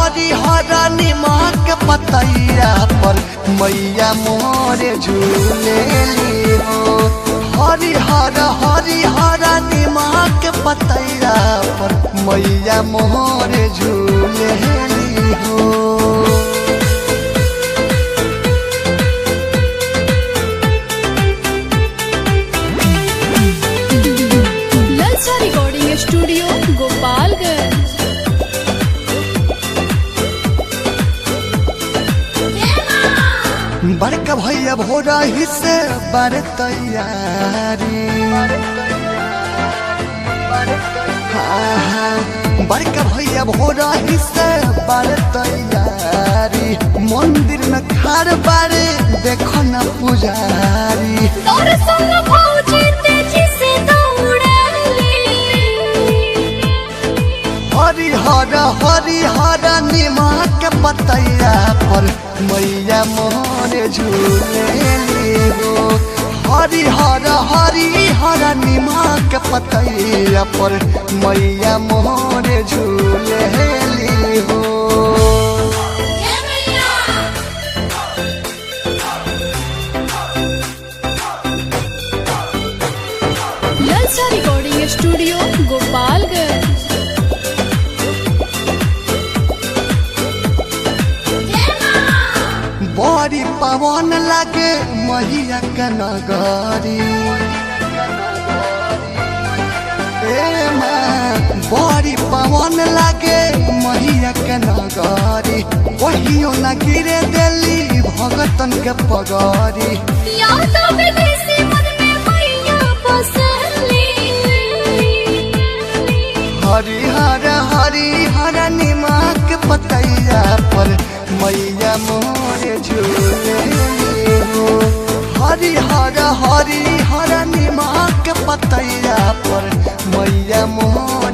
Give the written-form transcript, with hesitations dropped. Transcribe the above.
हरी हरा निमक पतैया पर मैया मोरे झूलेली हो। हरी हरा निमक पतैया पर मैया मोरे झूलेली हो। ललचा रिकॉर्डिंग स्टूडियो गोपालगंज। बड़का भैया भोरा ही से बड़ तैयारी। बड़का भैया भोरा ही से बड़ तैयारी। मंदिर में खार बारे देखो न पुजारी। तोर संग भौजी तेजी से दौड़ेली। हरी हरा निमक पतैया पर मैया मोरे झूलेली हो। हरी हरा निमक पतैया पर मैया मोरे झूलेली हो। ललचा रिकॉर्डिंग स्टूडियो गोपालगंज। बड़ी पवन लागे मैया के नगरी। बड़ी पवन लागे मैया के नगरी। वहियो न गिरे देली भगतन के पगड़ी। हरी हरा निमक पतैया पर मैया मोरे झूलेली हो। हरी हरा निमक पतैया पर मैया मोरे